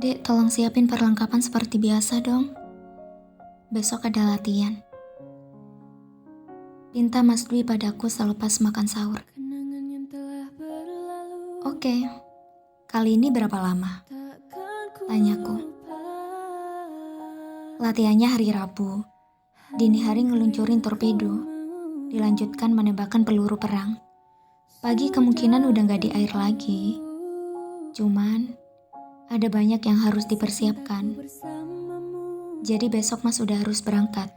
Dek, tolong siapin perlengkapan seperti biasa dong. Besok ada latihan. Pinta Mas Dwi padaku selepas makan sahur. Oke, kali ini berapa lama? Tanyaku. Latihannya hari Rabu. Dini hari ngeluncurin torpedo. Dilanjutkan menembakkan peluru perang. Pagi kemungkinan udah gak di air lagi. Cuman, ada banyak yang harus dipersiapkan. Jadi besok Mas udah harus berangkat.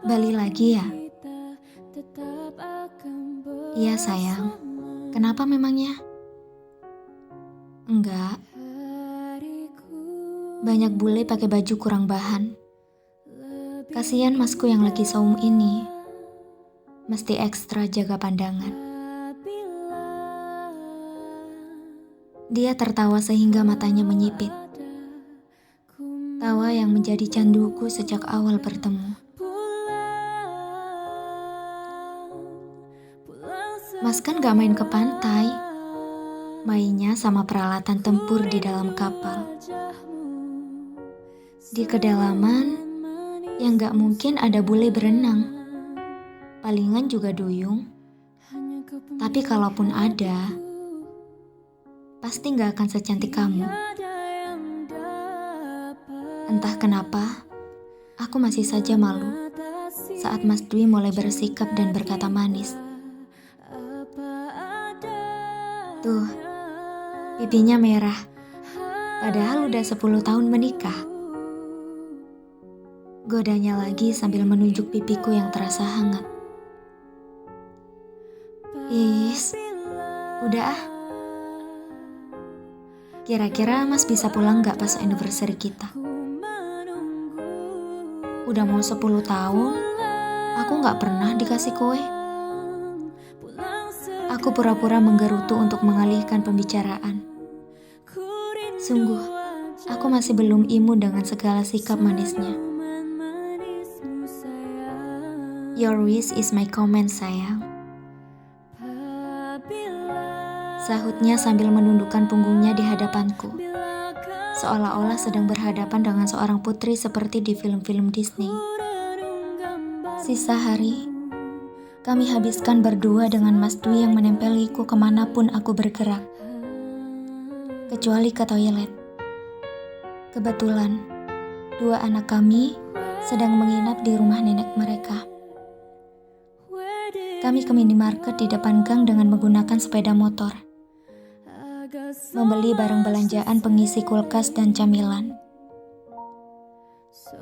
Bali lagi ya? Iya sayang. Kenapa memangnya? Enggak. Banyak bule pakai baju kurang bahan. Kasihan masku yang lagi saum ini. Mesti ekstra jaga pandangan. Dia tertawa sehingga matanya menyipit. Tawa yang menjadi canduku sejak awal bertemu. Mas kan gak main ke pantai. Mainnya sama peralatan tempur di dalam kapal. Di kedalaman yang gak mungkin ada bule berenang. Palingan juga duyung. Tapi kalaupun ada, pasti gak akan secantik kamu. Entah kenapa, aku masih saja malu saat Mas Dwi mulai bersikap dan berkata manis. Tuh, pipinya merah. Padahal udah 10 tahun menikah. Godanya lagi sambil menunjuk pipiku yang terasa hangat. Udah ah. Kira-kira Mas bisa pulang gak pas anniversary kita? Udah mau 10 tahun, aku gak pernah dikasih kue. Aku pura-pura menggerutu untuk mengalihkan pembicaraan. Sungguh, aku masih belum imun dengan segala sikap manisnya. Your wish is my command, sayang. Sahutnya sambil menundukkan punggungnya di hadapanku. Seolah-olah sedang berhadapan dengan seorang putri seperti di film-film Disney. Sisa hari, kami habiskan berdua dengan Mas Dwi yang menempeliku kemanapun aku bergerak. Kecuali ke toilet. Kebetulan, 2 anak kami sedang menginap di rumah nenek mereka. Kami ke minimarket di depan gang dengan menggunakan sepeda motor. Membeli barang belanjaan pengisi kulkas dan camilan.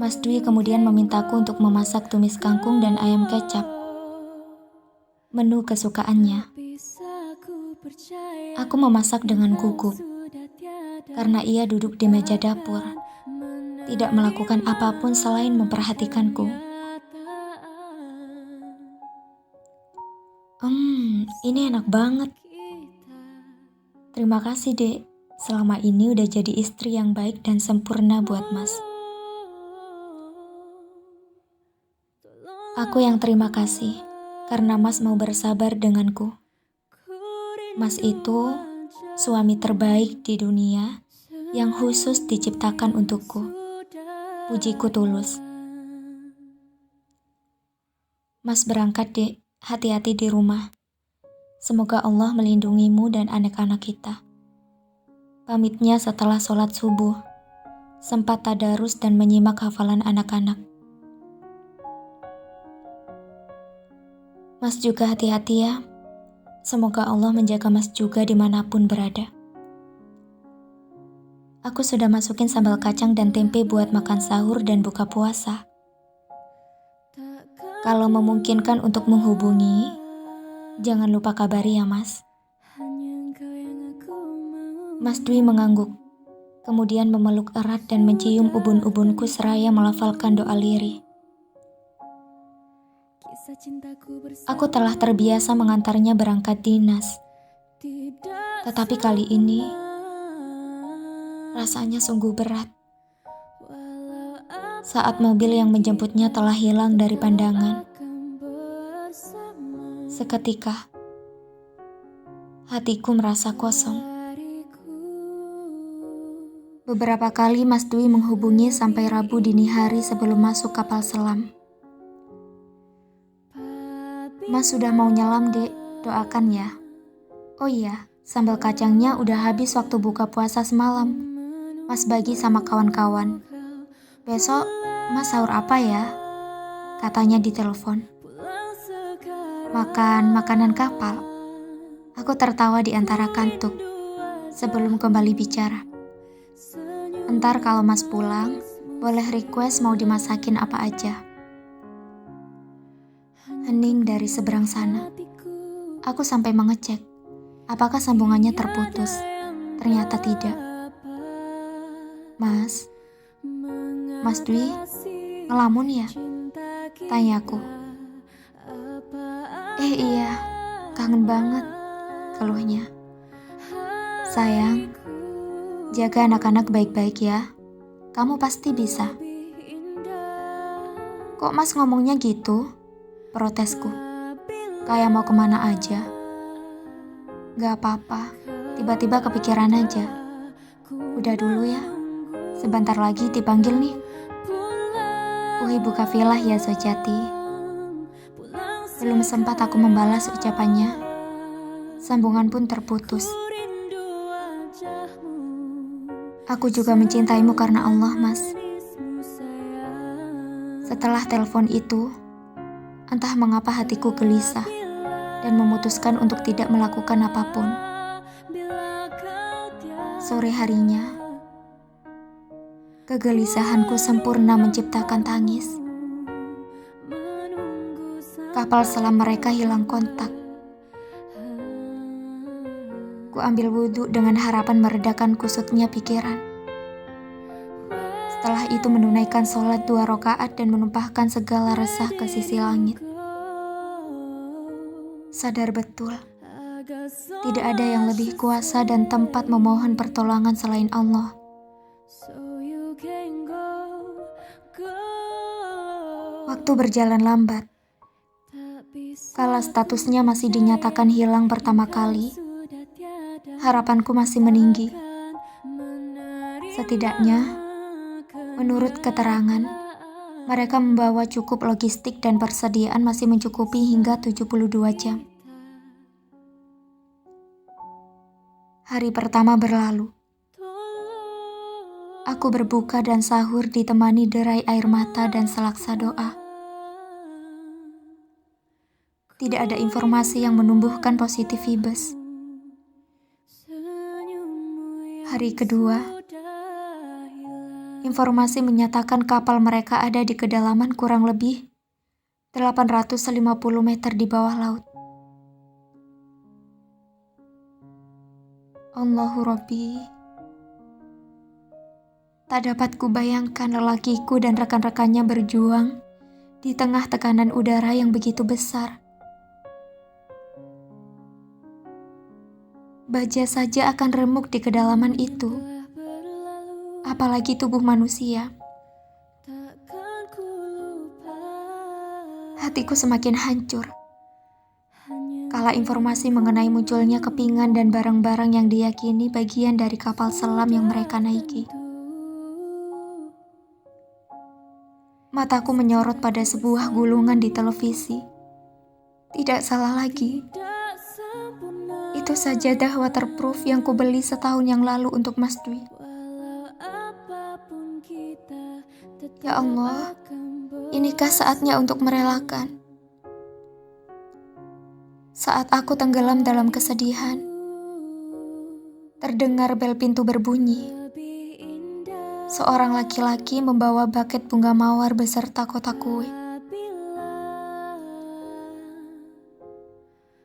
Mas Dwi kemudian memintaku untuk memasak tumis kangkung dan ayam kecap. Menu kesukaannya. Aku memasak dengan gugup. Karena ia duduk di meja dapur. Tidak melakukan apapun selain memperhatikanku. Ini enak banget. Terima kasih, Dek. Selama ini udah jadi istri yang baik dan sempurna buat Mas. Aku yang terima kasih karena Mas mau bersabar denganku. Mas itu suami terbaik di dunia yang khusus diciptakan untukku. Pujiku tulus. Mas berangkat, Dek. Hati-hati di rumah. Semoga Allah melindungimu dan anak-anak kita. Pamitnya setelah sholat subuh. Sempat tadarus dan menyimak hafalan anak-anak. Mas juga hati-hati ya. Semoga Allah menjaga Mas juga dimanapun berada. Aku sudah masukin sambal kacang dan tempe buat makan sahur dan buka puasa. Kalau memungkinkan untuk menghubungi, jangan lupa kabari ya Mas. Mas Dwi mengangguk, kemudian memeluk erat dan mencium ubun-ubunku seraya melafalkan doa lirih. Aku telah terbiasa mengantarnya berangkat dinas. Tetapi kali ini, Rasanya sungguh berat. Saat mobil yang menjemputnya telah hilang dari pandangan, seketika hatiku merasa kosong. Beberapa kali Mas Dwi menghubungi sampai Rabu dini hari sebelum masuk kapal selam. Mas sudah mau nyelam, Dek. Doakan ya. Oh iya, sambal kacangnya udah habis waktu buka puasa semalam. Mas bagi sama kawan-kawan. Besok Mas sahur apa ya? Katanya di telepon. Makan makanan kapal. Aku tertawa di antara kantuk sebelum kembali bicara. Entar kalau Mas pulang, boleh request mau dimasakin apa aja. Hening dari seberang sana. Aku sampai mengecek, apakah sambungannya terputus. Ternyata tidak. Mas Dwi, ngelamun ya? Tanyaku. Iya, kangen banget, keluhnya. Sayang, jaga anak-anak baik-baik ya. Kamu pasti bisa. Kok Mas ngomongnya gitu? Protesku. Kayak mau kemana aja. Gak apa-apa, tiba-tiba kepikiran aja. Udah dulu ya, sebentar lagi dipanggil nih. Ibu kafilah ya Sojati. Belum sempat aku membalas ucapannya, sambungan pun terputus. Aku juga mencintaimu karena Allah, Mas. Setelah telepon itu, entah mengapa hatiku gelisah dan memutuskan untuk tidak melakukan apapun. Sore harinya, kegelisahanku sempurna menciptakan tangis. Kapal selam mereka hilang kontak. Ku ambil wudhu dengan harapan meredakan kusutnya pikiran. Setelah itu menunaikan sholat 2 rakaat dan menumpahkan segala resah ke sisi langit. Sadar betul, tidak ada yang lebih kuasa dan tempat memohon pertolongan selain Allah. Waktu berjalan lambat. Kala statusnya masih dinyatakan hilang pertama kali, harapanku masih meninggi. Setidaknya, menurut keterangan, mereka membawa cukup logistik dan persediaan masih mencukupi hingga 72 jam. Hari pertama berlalu. Aku berbuka dan sahur ditemani derai air mata dan selaksa doa. Tidak ada informasi yang menumbuhkan positif vibes. Hari kedua, informasi menyatakan kapal mereka ada di kedalaman kurang lebih 850 meter di bawah laut. Allahu Rabbi. Tak dapat kubayangkan lelakiku dan rekan-rekannya berjuang di tengah tekanan udara yang begitu besar. Baja saja akan remuk di kedalaman itu, apalagi tubuh manusia. Hatiku semakin hancur kala informasi mengenai munculnya kepingan dan barang-barang yang diyakini bagian dari kapal selam yang mereka naiki. Mataku menyorot pada sebuah gulungan di televisi. Tidak salah lagi. Itu sajadah waterproof yang kubeli setahun yang lalu untuk Mas Dwi. Ya Allah, inikah saatnya untuk merelakan? Saat aku tenggelam dalam kesedihan, terdengar bel pintu berbunyi. Seorang laki-laki membawa buket bunga mawar beserta kotak kue.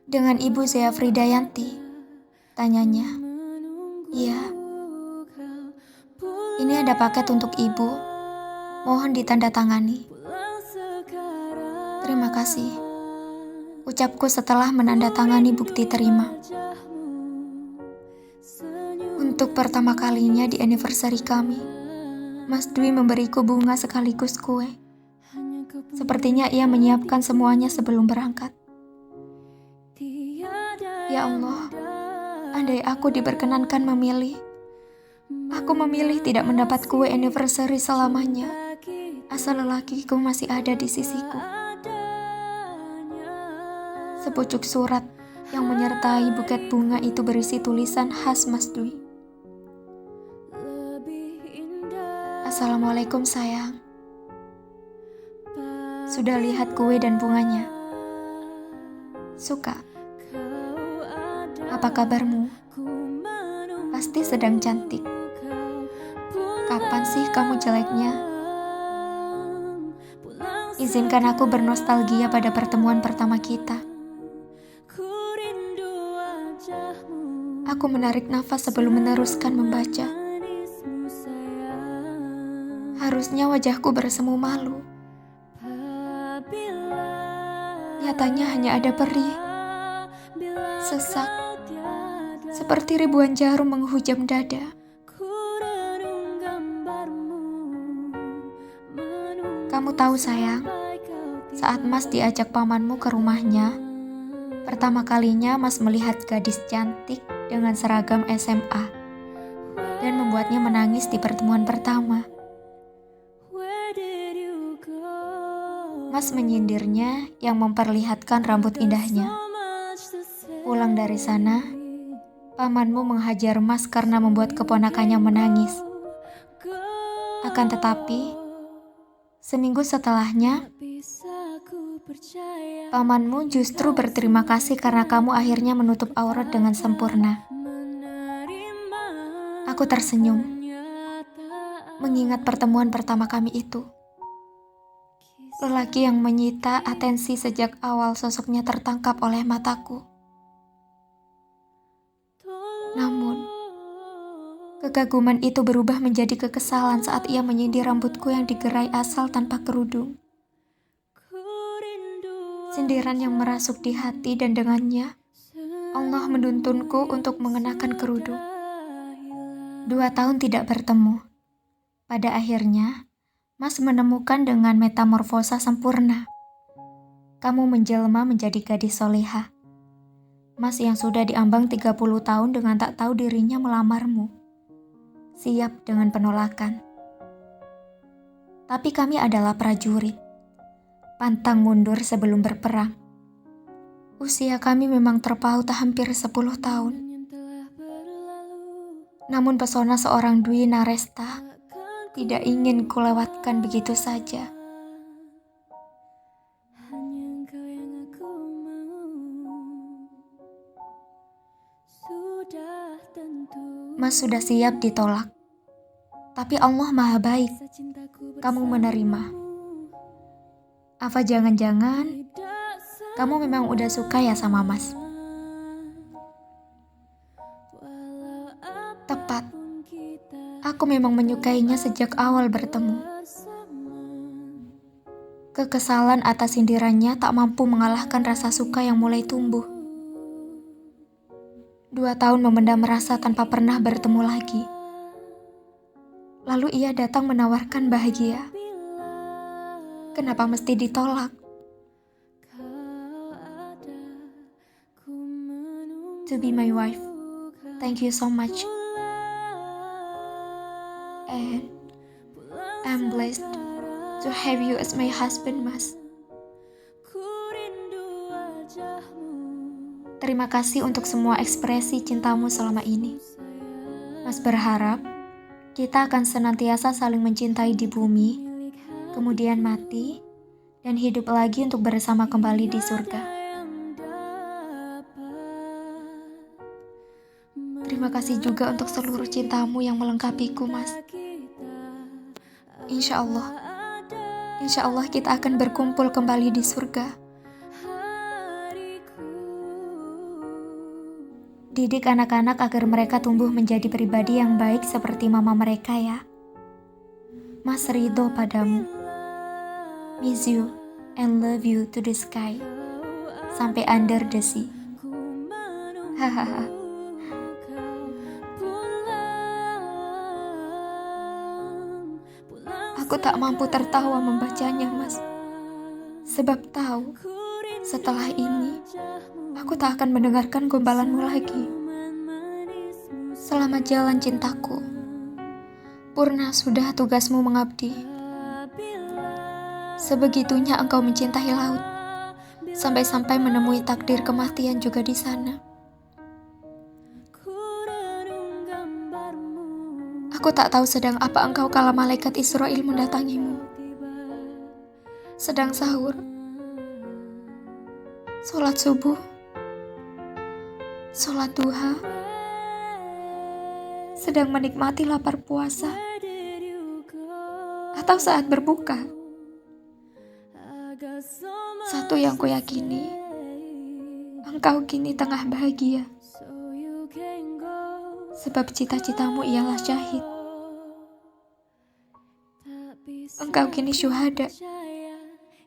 Dengan Ibu Zea Fridayanti, tanyanya. Iya. Ini ada paket untuk Ibu. Mohon ditandatangani. Terima kasih. Ucapku setelah menandatangani bukti terima. Untuk pertama kalinya di anniversary kami, Mas Dwi memberiku bunga sekaligus kue. Sepertinya ia menyiapkan semuanya sebelum berangkat. Ya Allah, andai aku diperkenankan memilih, aku memilih tidak mendapat kue anniversary selamanya, asal lelakiku masih ada di sisiku. Sepucuk surat yang menyertai buket bunga itu berisi tulisan khas Mas Dwi. Assalamualaikum sayang. Sudah lihat kue dan bunganya? Suka? Apa kabarmu? Pasti sedang cantik. Kapan sih kamu jeleknya? Izinkan aku bernostalgia pada pertemuan pertama kita. Aku menarik nafas sebelum meneruskan membaca. Harusnya wajahku bersemu malu. Nyatanya hanya ada perih, sesak, seperti ribuan jarum menghujam dada. Kamu tahu sayang, saat Mas diajak pamanmu ke rumahnya, pertama kalinya Mas melihat gadis cantik dengan seragam SMA dan membuatnya menangis di pertemuan pertama. Mas menyindirnya yang memperlihatkan rambut indahnya. Pulang dari sana, pamanmu menghajar Mas karena membuat keponakannya menangis. Akan tetapi, seminggu setelahnya, pamanmu justru berterima kasih karena kamu akhirnya menutup aurat dengan sempurna. Aku tersenyum, mengingat pertemuan pertama kami itu. Lelaki yang menyita atensi sejak awal sosoknya tertangkap oleh mataku. Namun, kekaguman itu berubah menjadi kekesalan saat ia menyindir rambutku yang digerai asal tanpa kerudung. Sindiran yang merasuk di hati dan dengannya, Allah menuntunku untuk mengenakan kerudung. 2 tahun tidak bertemu. Pada akhirnya, Mas menemukan dengan metamorfosa sempurna. Kamu menjelma menjadi gadis soleha. Mas yang sudah diambang 30 tahun dengan tak tahu dirinya melamarmu. Siap dengan penolakan. Tapi kami adalah prajurit. Pantang mundur sebelum berperang. Usia kami memang terpaut hampir 10 tahun. Namun pesona seorang Dwi Naresta tidak ingin kulewatkan begitu saja. Mas sudah siap ditolak. Tapi Allah Maha Baik. Kamu menerima. Apa jangan-jangan kamu memang udah suka ya sama Mas? Tepat. Aku memang menyukainya sejak awal bertemu. Kekesalan atas sindirannya tak mampu mengalahkan rasa suka yang mulai tumbuh. 2 tahun memendam rasa tanpa pernah bertemu lagi. Lalu ia datang menawarkan bahagia. Kenapa mesti ditolak? To be my wife. Thank you so much. And I'm blessed to have you as my husband, Mas. Terima kasih untuk semua ekspresi cintamu selama ini. Mas berharap kita akan senantiasa saling mencintai di bumi, kemudian mati, dan hidup lagi untuk bersama kembali di surga. Terima kasih juga untuk seluruh cintamu yang melengkapiku, Mas. Insya Allah kita akan berkumpul kembali di surga. Didik anak-anak agar mereka tumbuh menjadi pribadi yang baik seperti mama mereka ya. Mas ridho padamu. Miss you and love you to the sky. Sampai under the sea. Hahaha. Aku tak mampu tertawa membacanya, Mas. Sebab tahu, setelah ini, aku tak akan mendengarkan gombalanmu lagi. Selamat jalan cintaku. Purna sudah tugasmu mengabdi. Sebegitunya engkau mencintai laut, sampai-sampai menemui takdir kematian juga di sana. Aku tak tahu sedang apa engkau kala malaikat Israel mendatangimu. Sedang sahur, sholat subuh, sholat duha, sedang menikmati lapar puasa, atau saat berbuka. Satu yang kuyakini, engkau kini tengah bahagia. Sebab cita-citamu ialah syahid. Engkau kini syuhada,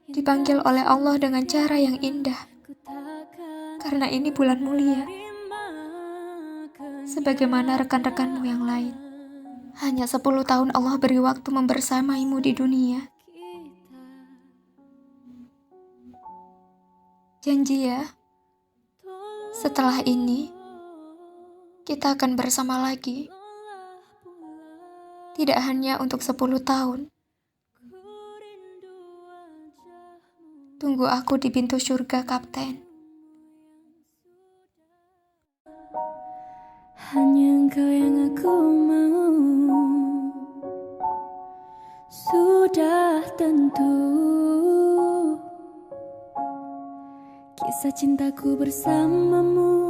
dipanggil oleh Allah dengan cara yang indah. Karena ini bulan mulia. Sebagaimana rekan-rekanmu yang lain. Hanya 10 tahun Allah beri waktu membersamaimu di dunia. Janji ya, setelah ini kita akan bersama lagi. Tidak hanya untuk 10 tahun. Tunggu aku di pintu surga, Kapten. Hanya engkau yang aku mau. Sudah tentu kisah cintaku bersamamu.